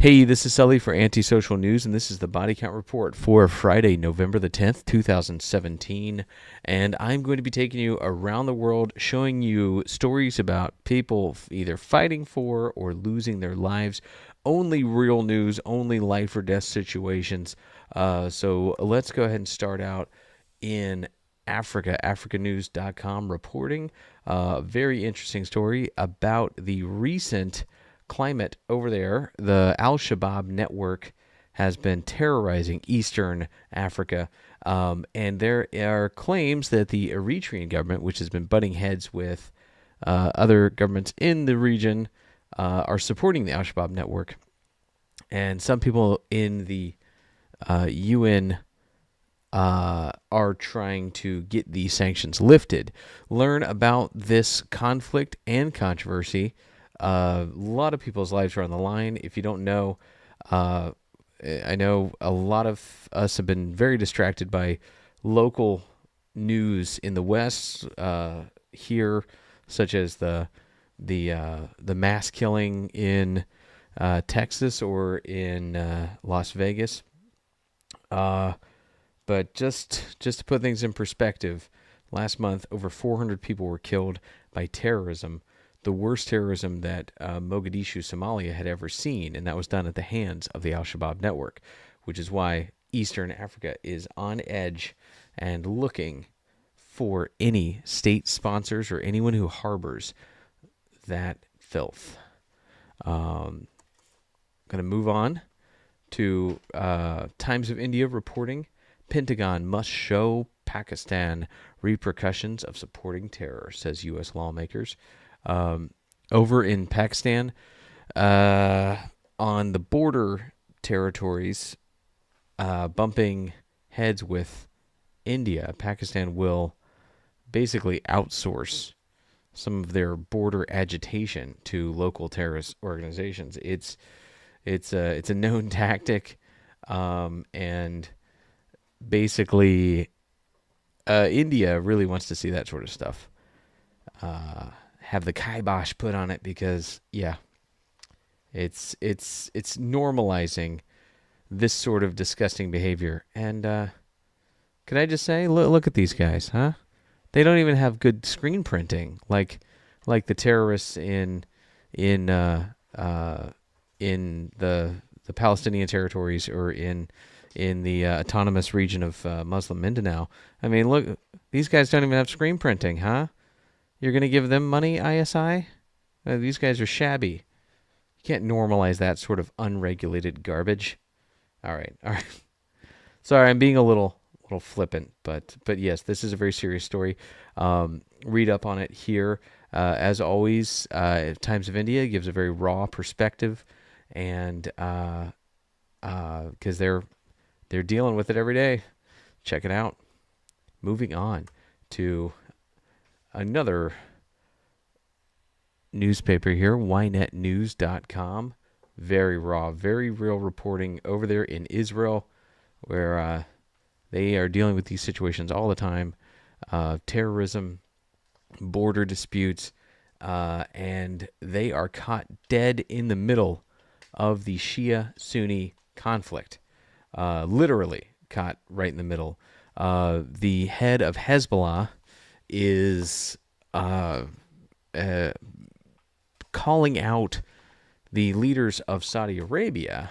Hey, this is Sully for Antisocial News, and this is the Body Count Report for Friday, November the 10th, 2017. And I'm going to be taking you around the world, showing you stories about people either fighting for or losing their lives. Only real news, only life or death situations. So let's go ahead and start out in Africa. AfricaNews.com reporting a very interesting story about the recent climate over there. The Al-Shabaab network has been terrorizing eastern Africa, and there are claims that the Eritrean government, which has been butting heads with other governments in the region, are supporting the Al-Shabaab network. And some people in the UN are trying to get these sanctions lifted. Learn about this conflict and controversy. A lot of people's lives are on the line. If you don't know, I know a lot of us have been very distracted by local news in the West here, such as the mass killing in Texas or in Las Vegas. But just to put things in perspective, last month over 400 people were killed by terrorism, the worst terrorism that Mogadishu, Somalia had ever seen, and that was done at the hands of the Al-Shabaab network, which is why Eastern Africa is on edge and looking for any state sponsors or anyone who harbors that filth. Going to move on to Times of India reporting. Pentagon must show Pakistan repercussions of supporting terror, says U.S. lawmakers. Over in Pakistan, on the border territories, bumping heads with India, Pakistan will basically outsource some of their border agitation to local terrorist organizations. It's a known tactic, and basically, India really wants to see that sort of stuff. Have the kibosh put on it because, yeah, it's normalizing this sort of disgusting behavior. And can I just say, look at these guys, huh? They don't even have good screen printing like the terrorists in the Palestinian territories or in the autonomous region of Muslim Mindanao. I mean, look, these guys don't even have screen printing, huh? You're going to give them money, ISI? These guys are shabby. You can't normalize that sort of unregulated garbage. All right. Sorry, I'm being a little flippant, but yes, this is a very serious story. Read up on it here. As always, Times of India gives a very raw perspective, and because they're dealing with it every day. Check it out. Moving on to another newspaper here, ynetnews.com. Very raw, very real reporting over there in Israel, where they are dealing with these situations all the time. Terrorism, border disputes, and they are caught dead in the middle of the Shia-Sunni conflict. Literally caught right in the middle. The head of Hezbollah is calling out the leaders of Saudi Arabia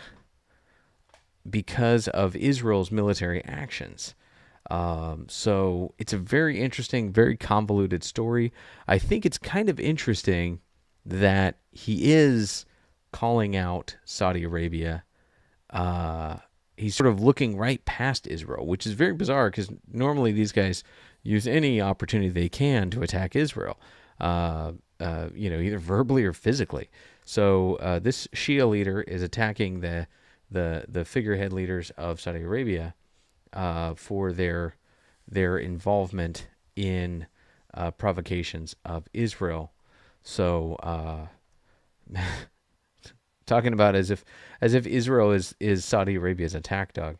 because of Israel's military actions. So it's a very interesting, very convoluted story. I think it's kind of interesting that he is calling out Saudi Arabia. He's sort of looking right past Israel, which is very bizarre because normally these guys use any opportunity they can to attack Israel, either verbally or physically. So this Shia leader is attacking the figurehead leaders of Saudi Arabia for their involvement in provocations of Israel. So talking about as if Israel is Saudi Arabia's attack dog.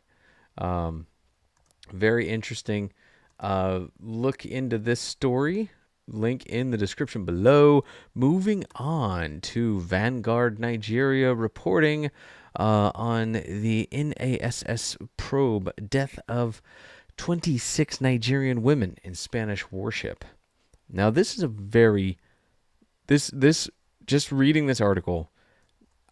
Very interesting. Look into this story link in the description below. Moving on to Vanguard Nigeria reporting on the NASS probe death of 26 Nigerian women in Spanish warship. Now, this is a very this just reading this article,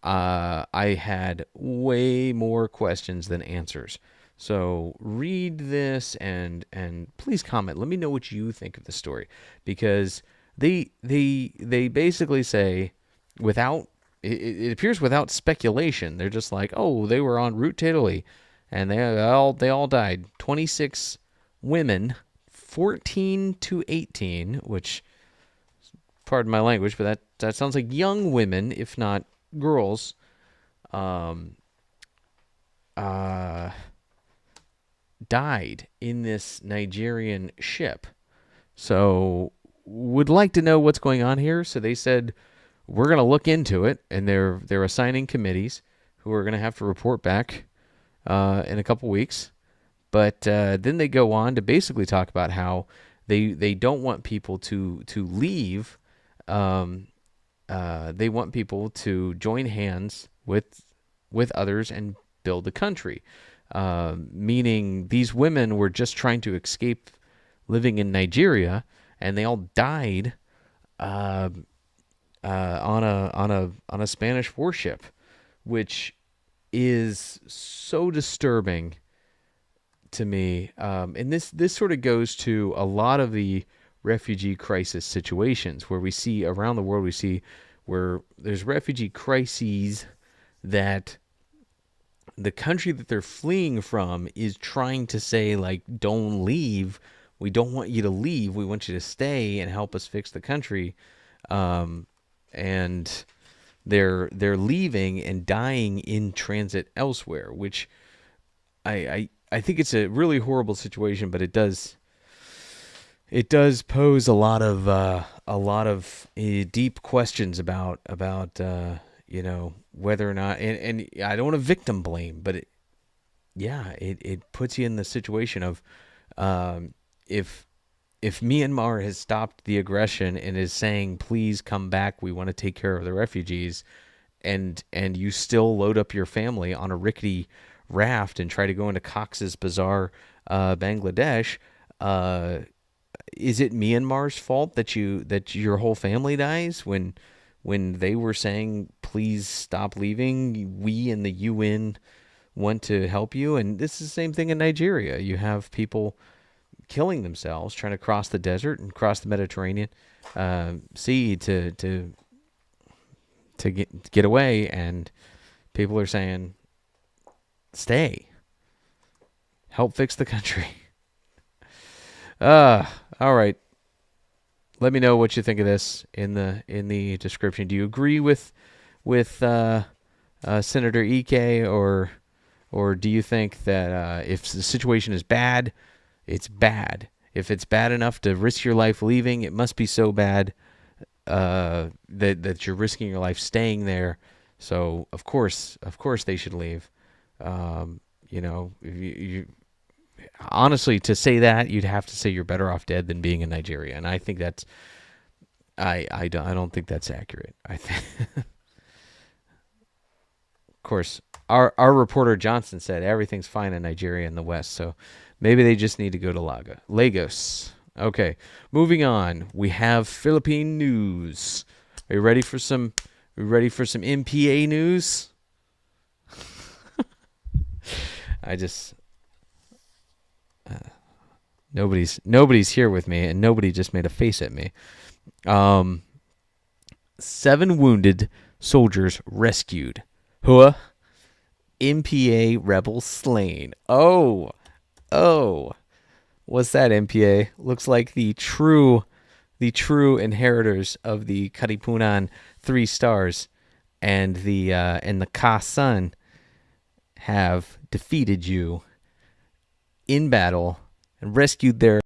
I had way more questions than answers. So read this and please comment. Let me know what you think of the story, because they basically say, without it appears without speculation, they're just like, oh, they were en route to Italy, and they all died. 26 women, 14 to 18, which, pardon my language, but that sounds like young women, if not girls, died in this Nigerian ship. So would like to know what's going on here. So they said, we're going to look into it, and they're assigning committees who are going to have to report back in a couple weeks. But then they go on to basically talk about how they don't want people to leave. They want people to join hands with others and build a country. Meaning these women were just trying to escape living in Nigeria, and they all died on a Spanish warship, which is so disturbing to me. And this sort of goes to a lot of the refugee crisis situations where we see around the world. We see where there's refugee crises that the country that they're fleeing from is trying to say, like, don't leave. We don't want you to leave. We want you to stay and help us fix the country. And they're leaving and dying in transit elsewhere, which I think it's a really horrible situation, but it does pose a lot of deep questions about whether or not, and I don't want to victim blame, but it puts you in the situation of if Myanmar has stopped the aggression and is saying, please come back, we want to take care of the refugees, and you still load up your family on a rickety raft and try to go into Cox's Bazar, Bangladesh, is it Myanmar's fault that your whole family dies when they were saying, please stop leaving? We in the UN want to help you. And this is the same thing in Nigeria. You have people killing themselves trying to cross the desert and cross the Mediterranean Sea to get away, and people are saying, stay, help fix the country. All right. Let me know what you think of this in the description. Do you agree with Senator Ike, or do you think that if the situation is bad, it's bad? If it's bad enough to risk your life leaving, it must be so bad that you're risking your life staying there. So of course they should leave. You honestly, to say that, you'd have to say you're better off dead than being in Nigeria, and I think that's I don't think that's accurate. I think, of course, our reporter Johnson said everything's fine in Nigeria in the West, so maybe they just need to go to Lagos. Okay, moving on. We have Philippine news. Are you ready for some? MPA news? I just. Nobody's here with me, and nobody just made a face at me. 7 wounded soldiers rescued. Huh? MPA rebels slain. Oh, what's that, MPA? Looks like the true inheritors of the Katipunan 3 stars and the Ka Sun have defeated you in battle and rescued their